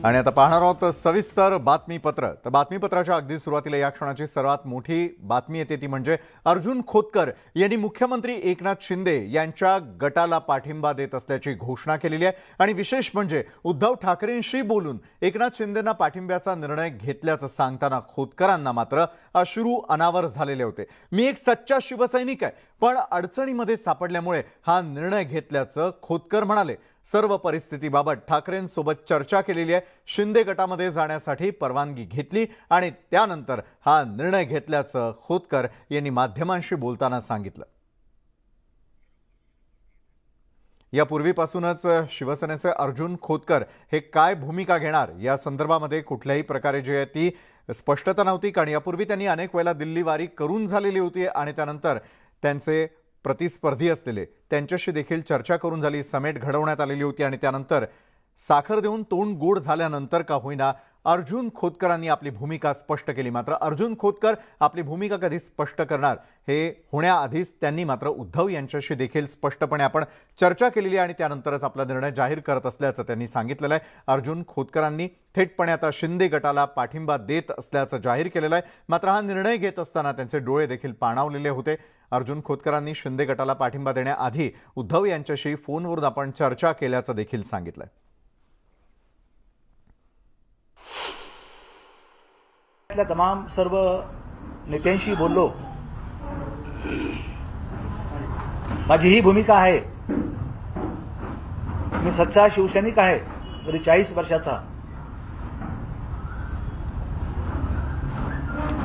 आणि आता पाहणार आहोत सविस्तर बातमीपत्र। तर बातमीपत्राच्या अगदी सुरुवातीला या क्षणाची सर्वात मोठी बातमी येते ती म्हणजे अर्जुन खोतकर यांनी मुख्यमंत्री एकनाथ शिंदे यांच्या गटाला पाठिंबा देत असल्याची घोषणा केलेली आहे। आणि विशेष म्हणजे उद्धव ठाकरेंशी बोलून एकनाथ शिंदेंना पाठिंब्याचा निर्णय घेतल्याचं सांगताना खोतकरांना मात्र अश्रू अनावर झालेले होते। मी एक सच्चा शिवसैनिक आहे, पण अडचणीमध्ये सापडल्यामुळे हा निर्णय घेतल्याचं खोतकर म्हणाले। सर्व परिस्थितीबाबत ठाकरेंसोबत चर्चा केलेली आहे, शिंदे गटामध्ये जाण्यासाठी परवानगी घेतली आणि त्यानंतर हा निर्णय घेतल्याचं खोतकर यांनी माध्यमांशी बोलताना सांगितलं। यापूर्वीपासूनच शिवसेनेचे अर्जुन खोतकर हे काय भूमिका घेणार या संदर्भामध्ये कुठल्याही प्रकारे जी आहे ती स्पष्टता नव्हती, कारण यापूर्वी त्यांनी अनेक वेळा दिल्ली वारी करून झालेली होती आणि त्यानंतर त्यांचे प्रतिस्पर्धी असलेले त्यांच्याशी देखील चर्चा करून झाली, समेट घडवण्यात आलेली होती आणि त्यानंतर साखर देऊन तोंड गोड झाल्यानंतर का होईना अर्जुन खोतकरांनी आपली भूमिका स्पष्ट केली। मात्र अर्जुन खोतकर आपली भूमिका कधी स्पष्ट करणार हे होण्याआधीच त्यांनी मात्र उद्धव यांच्याशी देखील स्पष्टपणे आपण चर्चा केलेली आणि त्यानंतरच आपला निर्णय जाहीर करत असल्याचं त्यांनी सांगितलेलं आहे। अर्जुन खोतकरांनी थेटपणे आता शिंदे गटाला पाठिंबा देत असल्याचं जाहीर केलेलं आहे। मात्र हा निर्णय घेत असताना त्यांचे डोळे देखील पाणावलेले होते। अर्जुन खोतकरांनी शिंदे गटाला पाठिंबा देण्याआधी उद्धव यांच्याशी फोनवरून आपण चर्चा केल्याचं देखील सांगितलंय। तमाम सर्व नेत्यांशी बोललो। माझी ही भूमिका आहे, मी सच्चा शिवसैनिक आहे, गेली 40 वर्षाचा,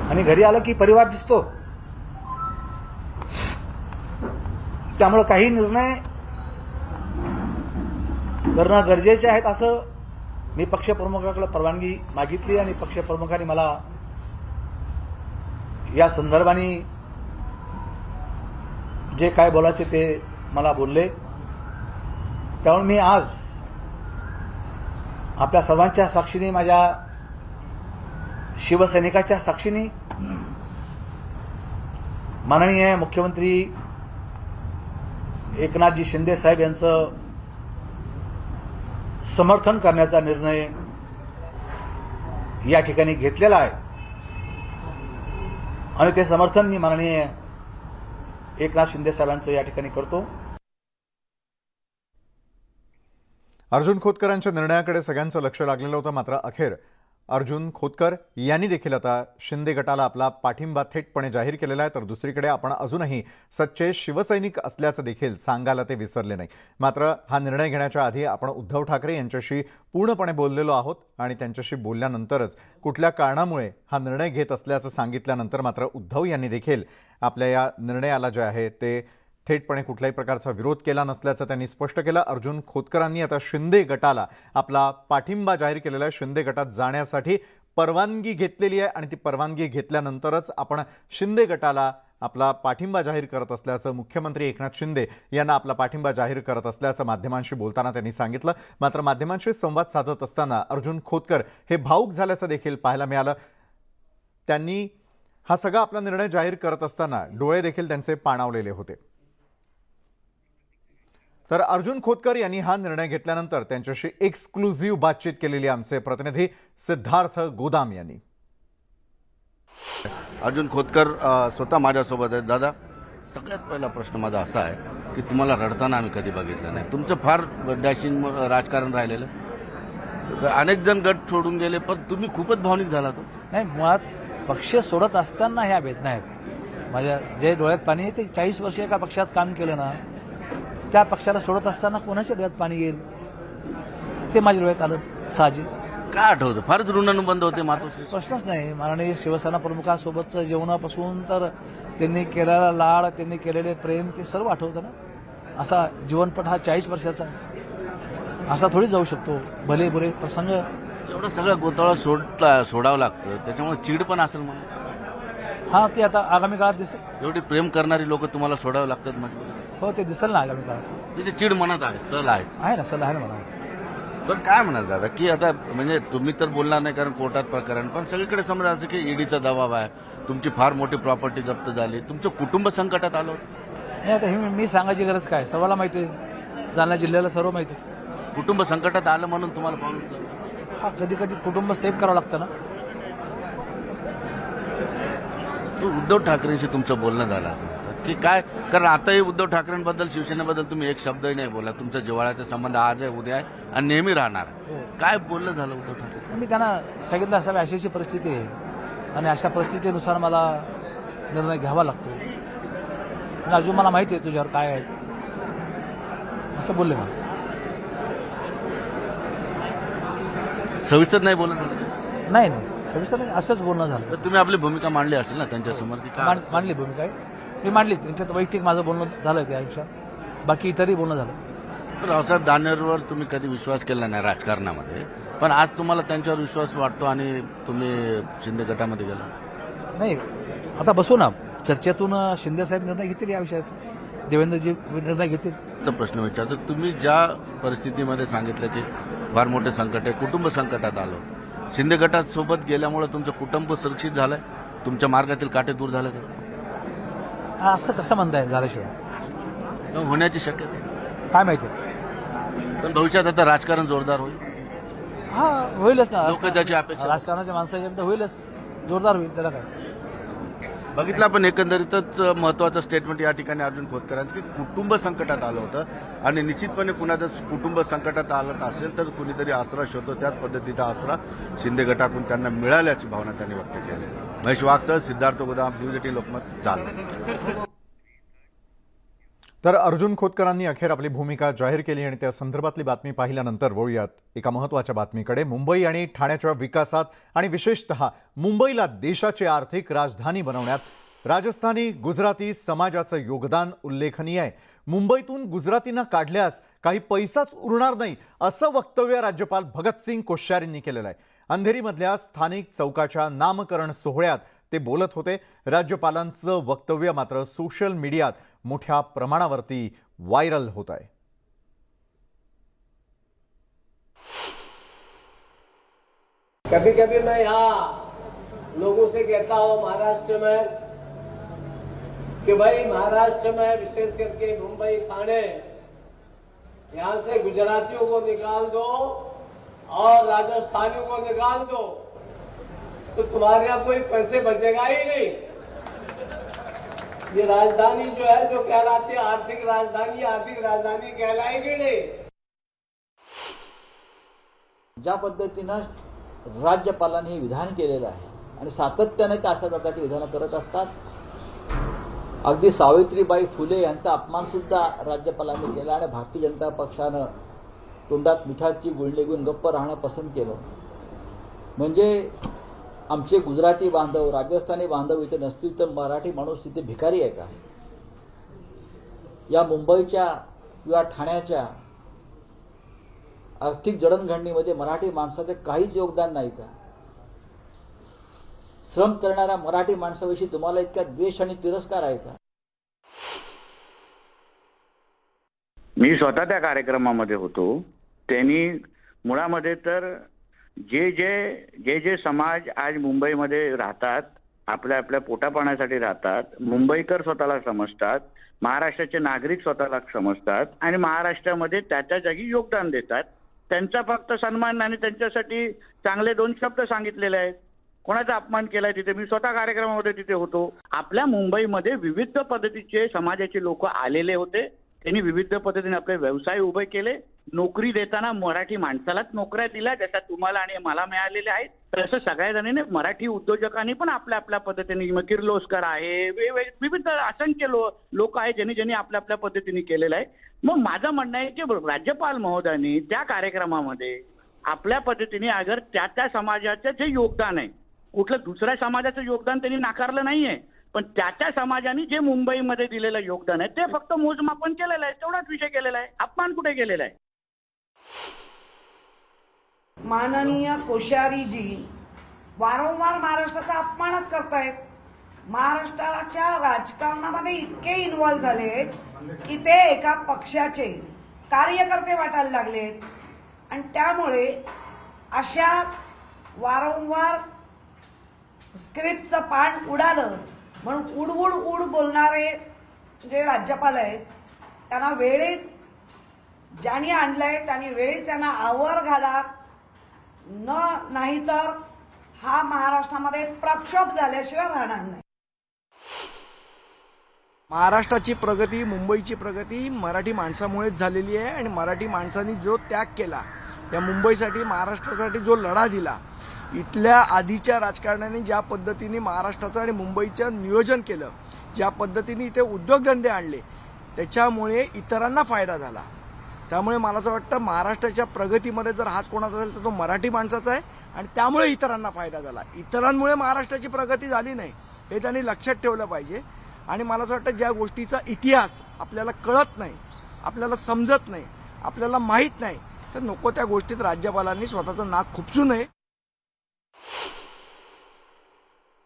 आणि घरी आलो की परिवार दिसतो। त्यामुळे काही निर्णय करणं गरजेचे आहेत असं मी पक्षप्रमुखाकडे परवानगी मागितली आणि पक्षप्रमुखांनी मला या संदर्भाने जे काय बोलायचे ते मला बोलले। त्यामुळे मी आज आपल्या सर्वांच्या साक्षीने, माझ्या शिवसैनिकाच्या साक्षीने माननीय मुख्यमंत्री एकनाथजी शिंदे साहेब यांचं समर्थन करण्याचा निर्णय या ठिकाणी घेतलेला आहे आणि ते समर्थन मी माननीय एकनाथ शिंदे साहेबांचं या ठिकाणी करतो। अर्जुन खोतकरांच्या निर्णयाकडे सगळ्यांचं लक्ष लागलेलं होतं। मात्र अखेर अर्जुन खोतकर यांनी देखील आता शिंदे गटाला आपला पाठिंबा थेटपणे जाहीर केलेला आहे। तर दुसरीकडे आपण अजूनही सच्चे शिवसैनिक असल्याचं देखील सांगायला ते विसरले नाही। मात्र हा निर्णय घेण्याच्या आधी आपण उद्धव ठाकरे यांच्याशी पूर्णपणे बोललेलो आहोत आणि त्यांच्याशी बोलल्यानंतरच कुठल्या कारणामुळे हा निर्णय घेत असल्याचं सांगितल्यानंतर मात्र उद्धव यांनी देखील आपल्या या निर्णयाला जे आहे ते थेटपणे कुठल्याही प्रकारचा विरोध केला नसल्याचं त्यांनी स्पष्ट केलं। अर्जुन खोतकरांनी आता शिंदे गटाला आपला पाठिंबा जाहीर केलेला आहे, शिंदे गटात जाण्यासाठी परवानगी घेतलेली आहे आणि ती परवानगी घेतल्यानंतरच आपण शिंदे गटाला आपला पाठिंबा जाहीर करत असल्याचं, मुख्यमंत्री एकनाथ शिंदे यांना आपला पाठिंबा जाहीर करत असल्याचं माध्यमांशी बोलताना त्यांनी सांगितलं। मात्र माध्यमांशी संवाद साधत असताना अर्जुन खोतकर हे भावुक झाल्याचं देखील पाहायला मिळालं। त्यांनी हा सगळा आपला निर्णय जाहीर करत असताना डोळे देखील त्यांचे पाणावलेले होते। तर अर्जुन खोतकर यांनी हा निर्णय घेतल्यानंतर त्यांच्याशी एक्सक्लुझिव्ह बातचीत केलेली आमचे प्रतिनिधी सिद्धार्थ गोदाम यांनी। अर्जुन खोतकर स्वतः माझ्यासोबत आहेत। दादा, सगळ्यात पहिला प्रश्न माझा असा आहे की तुम्हाला रडताना आम्ही कधी बघितलं नाही। तुमचं फार डॅशिंग राजकारण राहिलेलं, अनेक जण गट सोडून गेले, पण तुम्ही खूपच भावनिक झाला। तो नाही, मुळात पक्ष सोडत असताना ह्या वेदना आहेत माझ्या, जे डोळ्यात पाणी येते। 40 वर्ष एका पक्षात काम केलं ना, त्या पक्षाला सोडत असताना कोणाच्या डोळ्यात पाणी येईल ते माझ्या डोळ्यात आलं साहजिक। काय आठवतं? फारच ऋणानुबंध होते मातोश्री, प्रश्नच नाही। माननीय शिवसेना प्रमुखासोबतचं जेवणापासून तर त्यांनी केलेला लाड, त्यांनी केलेले प्रेम, ते सर्व आठवतं ना। असा जीवनपट हा 40 वर्षाचा आहे, असा थोडी जाऊ शकतो। भले बुरे प्रसंग, एवढं सगळं गोतावळा सोडावं लागतं, त्याच्यामुळे चीड पण असेल म्हणून। हा, ते आता आगामी काळात दिसेल। एवढी प्रेम करणारी लोक तुम्हाला सोडावं लागतात मजबूर। हो, ते दिसेल ना आगामी काळात। तिथे चीड म्हणत आहे, सल आहे ना, सल आहे ना मला। पण काय म्हणाल दादा की आता म्हणजे तुम्ही तर बोलणार नाही कारण कोर्टात प्रकरण, पण सगळीकडे समजा असं की ईडीचा दबाव आहे, तुमची फार मोठी प्रॉपर्टी जप्त झाली, तुमचं कुटुंब संकटात आलं होतं। नाही, आता हे मी सांगायची गरज काय, सर्वांना माहिती आहे, जालना जिल्ह्याला सर्व माहिती आहे। कुटुंब संकटात आलं म्हणून तुम्हाला पाहून हा कधी कधी कुटुंब सेव्ह करावं लागतं ना. उद्धव ठाकरेंशी तुमचं बोलणं झालं असेल की काय, कारण आताही उद्धव ठाकरेंबद्दल शिवसेनेबद्दल तुम्ही एक शब्दही नाही बोला. तुमचा जिव्हाळ्याचा संबंध आज आहे, उद्या आहे आणि नेहमी राहणार. काय बोलणं झालं उद्धव ठाकरे? मी त्यांना सांगितलं असावी अशी परिस्थिती आहे आणि अशा परिस्थितीनुसार मला निर्णय घ्यावा लागतो आणि अजून मला माहिती आहे तुझ्यावर काय आहे असं बोलले मला. सविस्तर नाही बोलणं झालं? नाही सविस्तर नाही, असंच बोलणं झालं. तर तुम्ही आपली भूमिका मांडली असेल ना त्यांच्यासमोर की काय? मांडली भूमिका आहे, मी मांडली. त्यांच्यात वैयक्तिक माझं बोलणं झालं त्या आयुष्यात, बाकी इतरही बोलणं झालं. तर रावसाहेब दानवेंवर तुम्ही कधी विश्वास केला नाही राजकारणामध्ये, पण आज तुम्हाला त्यांच्यावर विश्वास वाटतो आणि तुम्ही शिंदे गटामध्ये गेला. नाही, आता बसू ना चर्चेतून शिंदेसाहेब निर्णय घेतील या विषयाचा, देवेंद्रजी निर्णय घेतील. चा प्रश्न विचारतो. तुम्ही ज्या परिस्थितीमध्ये सांगितलं की फार मोठे संकट आहे, कुटुंब संकटात आलो, शिंदे गटात सोबत गेल्यामुळे तुमचं कुटुंब सुरक्षित झालंय, तुमच्या मार्गातील काटे दूर झाले हा, असं कसं म्हणता येईल झाल्याशिवाय? होण्याची शक्यता आहे. काय माहिती, पण भविष्यात आता राजकारण जोरदार होईल, हा होईलच ना. लोक त्याची अपेक्षा. राजकारणाच्या माणसाच्या होईलच, जोरदार होईल, त्याला काय. बघितलं आपण एकंदरीतच महत्वाचं स्टेटमेंट या ठिकाणी अर्जुन खोतकरांचं की कुटुंब संकटात आलं होतं आणि निश्चितपणे कुणाचं कुटुंब संकटात आलं असेल तर कुणीतरी आसरा शोधतो, त्याच पद्धतीचा आसरा शिंदे गटाकडून त्यांना मिळाल्याची भावना त्यांनी व्यक्त केली. महेश वाघसह सिद्धार्थ गोदाम, न्यूज 18 लोकमत, जालना. तर अर्जुन खोतकरांनी अखेर आपली भूमिका जाहीर केली आणि त्या संदर्भातली बातमी पाहिल्यानंतर वळूयात एका महत्त्वाच्या बातमीकडे. मुंबई आणि ठाण्याच्या विकासात आणि विशेषतः मुंबईला देशाची आर्थिक राजधानी बनवण्यात राजस्थानी गुजराती समाजाचं योगदान उल्लेखनीय आहे. मुंबईतून गुजरातींना काढल्यास काही पैसाच उरणार नाही असं वक्तव्य राज्यपाल भगतसिंग कोश्यारींनी केलेलं आहे. अंधेरीमधल्या स्थानिक चौकाच्या नामकरण सोहळ्यात ते बोलत होते. राज्यपालांचं वक्तव्य मात्र सोशल मीडियात मोठ्या प्रमाणावरती व्हायरल होत आहे. कभी कभी मैं यहाँ लोगों से कहता हूँ महाराष्ट्र में कि भाई महाराष्ट्र में विशेष करके मुंबई ठाणे यहाँ से गुजरातियों को निकाल दो और राजस्थानियों को निकाल दो तो तुम्हारे यहाँ कोई पैसे बचेगा ही नहीं. ये राजधानी जो है जो कहलाती है आर्थिक राजधानी कहलाएगी नाही. ज्या पद्धतीनं राज्यपालांनी हे विधान केलेलं आहे आणि सातत्याने ते अशा प्रकारची विधानं करत असतात. अगदी सावित्रीबाई फुले यांचा अपमान सुद्धा राज्यपालांनी केला आणि भारतीय जनता पक्षानं तोंडात मिठाची गुळणी घेऊन गप्प राहणं पसंत केलं. म्हणजे आमचे गुजराती बांधव, राजस्थानी बांधव इथे नसतील तर मराठी माणूस तिथे भिकारी आहे का? या मुंबईच्या किंवा ठाण्याच्या आर्थिक जडणघडणीमध्ये मराठी माणसाचं काहीच योगदान नाही का? श्रम करणाऱ्या मराठी माणसाविषयी तुम्हाला इतका द्वेष आणि तिरस्कार आहे का? मी स्वतः त्या कार्यक्रमामध्ये होतो. त्यांनी मुळामध्ये तर जे समाज आज मुंबईमध्ये राहतात, आपल्या आपल्या पोटापाण्यासाठी राहतात, मुंबईकर स्वतःला समजतात, महाराष्ट्राचे नागरिक स्वतःला समजतात आणि महाराष्ट्रामध्ये त्या जागी योगदान देतात, त्यांचा फक्त सन्मान आणि त्यांच्यासाठी चांगले 2 शब्द सांगितलेले आहेत. कोणाचा अपमान केलाय तिथे? मी स्वतः कार्यक्रमामध्ये तिथे होतो. आपल्या मुंबईमध्ये विविध पद्धतीचे समाजाचे लोक आलेले होते. त्यांनी विविध पद्धतीने आपले व्यवसाय उभे केले. नोकरी देताना मराठी माणसालाच नोकऱ्या दिल्या, जशा तुम्हाला आणि मला मिळालेल्या आहेत. तसं सगळ्या जणांनी मराठी उद्योजकांनी पण आपल्या आपल्या पद्धतीने, किर्लोस्कर आहे, विविध असंख्य लोक आहेत ज्यांनी आपल्या आपल्या पद्धतीने केलेलं आहे. मग माझं म्हणणं आहे की राज्यपाल महोदयांनी त्या कार्यक्रमामध्ये आपल्या पद्धतीने अगर त्या समाजाचं जे योगदान आहे, कुठलं दुसऱ्या समाजाचं योगदान त्यांनी नाकारलं नाहीये, पण त्या समाजाने जे मुंबईमध्ये दिलेलं योगदान आहे ते फक्त मोजमापन केलेलं आहे, तेवढाच विषय केलेला आहे. अपमान कुठे केलेला आहे? माननीय कोश्यारीजी वारंवार महाराष्ट्राचा अपमानच करतायत. महाराष्ट्राच्या राजकारणामध्ये इतके इन्व्हॉल्व झालेत की ते एका पक्षाचे कार्यकर्ते वाटायला लागलेत आणि त्यामुळे अशा वारंवार स्क्रिप्टचं पान उडालं म्हणून उड बोलणारे जे राज्यपाल आहेत त्यांना वेळेत ज्यांनी आणलंय त्यांनी वेळेत त्यांना आवर घाला, नाही तर हा महाराष्ट्रामध्ये प्रक्षोभ झाल्याशिवाय राहणार नाही. महाराष्ट्राची प्रगती, मुंबईची प्रगती मराठी माणसामुळेच झालेली आहे आणि मराठी माणसांनी जो त्याग केला, या मुंबईसाठी, महाराष्ट्रासाठी जो लढा दिला, इथल्या आधीच्या राजकारण्यांनी ज्या पद्धतीने महाराष्ट्राचं आणि मुंबईचं नियोजन केलं, ज्या पद्धतीने इथे उद्योगधंदे आणले, त्याच्यामुळे इतरांना फायदा झाला. त्यामुळे मला असं वाटतं महाराष्ट्राच्या प्रगतीमध्ये जर हात कोणाचा असेल तर तो मराठी माणसाचा आहे आणि त्यामुळे इतरांना फायदा झाला. इतरांमुळे महाराष्ट्राची प्रगती झाली नाही हे त्यांनी लक्षात ठेवलं पाहिजे. आणि मला असं वाटतं ज्या गोष्टीचा इतिहास आपल्याला कळत नाही, आपल्याला समजत नाही, आपल्याला माहीत नाही, तर नको त्या गोष्टीत राज्यपालांनी स्वतःचं नाक खुपसू नये.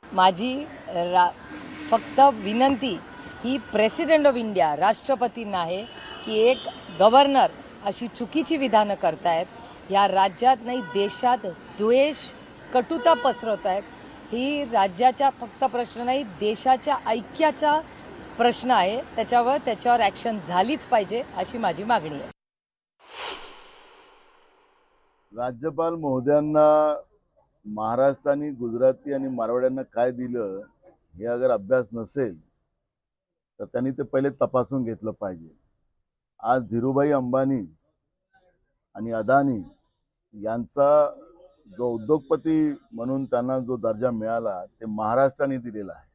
माझी फक्त विनंती ही प्रेसिडेंट ऑफ इंडिया, राष्ट्रपतींना आहे की एक गव्हर्नर अशी चुकीची विधानं करतायत, या राज्यात नाही देशात द्वेष, कटुता पसरवत आहेत. ही राज्याचा फक्त प्रश्न नाही, देशाच्या ऐक्याचा प्रश्न आहे. त्याच्यावर ॲक्शन झालीच पाहिजे अशी माझी मागणी आहे. राज्यपाल महोदयांना महाराष्ट्राने गुजराती आणि मारवाड्यांना काय दिलं हे अगर अभ्यास नसेल तर त्यांनी ते पहिले तपासून घेतलं पाहिजे. आज धीरूभाई अंबानी आणि अदानी यांचा जो उद्योगपती म्हणून त्यांना जो दर्जा मिळाला ते महाराष्ट्राने दिलेला आहे,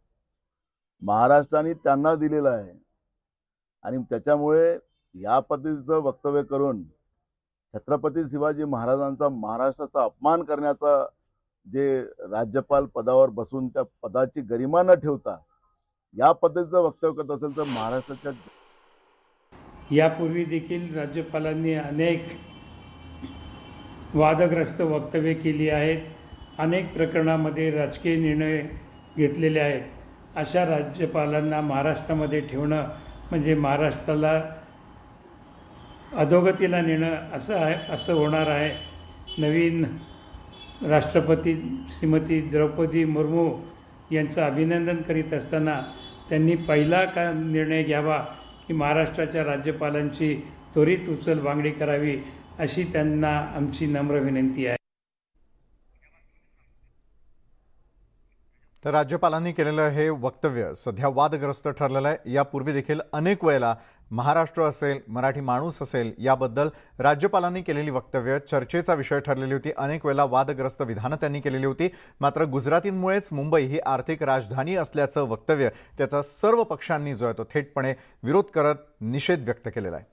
महाराष्ट्राने त्यांना दिलेला आहे. आणि त्याच्यामुळे या पद्धतीचं वक्तव्य करून छत्रपती शिवाजी महाराजांचा, महाराष्ट्राचा अपमान करण्याचा जे राज्यपाल पदावर बसून त्या पदाची गरिमा न ठेवता या पद्धतीचं वक्तव्य करत असेल तर महाराष्ट्राच्या यापूर्वी देखील राज्यपालांनी अनेक वादग्रस्त वक्तव्ये केली आहेत, अनेक प्रकरणामध्ये राजकीय निर्णय घेतलेले आहेत. अशा राज्यपालांना महाराष्ट्रामध्ये ठेवणं म्हणजे महाराष्ट्राला अधोगतीला नेणं असं होणार आहे. नवीन राष्ट्रपती श्रीमती द्रौपदी मुर्मू यांचं अभिनंदन करीत असताना त्यांनी पहिला निर्णय घ्यावा की महाराष्ट्राच्या राज्यपालांची त्वरित उचलबांगडी करावी, अशी त्यांना आमची नम्र विनंती आहे. तर राज्यपालांनी केलेलं हे वक्तव्य सध्या वादग्रस्त ठरलेलं आहे. यापूर्वी देखील अनेक वेळेला महाराष्ट्र असेल, मराठी माणूस असेल, याबद्दल राज्यपालांनी केलेली वक्तव्य चर्चेचा विषय ठरलेली होती. अनेक वेळेला वादग्रस्त विधानं त्यांनी केलेली होती. मात्र गुजरातींमुळेच मुंबई ही आर्थिक राजधानी असल्याचं वक्तव्य त्याचा सर्व पक्षांनी जो आहे तो थेटपणे विरोध करत निषेध व्यक्त केलेला आहे.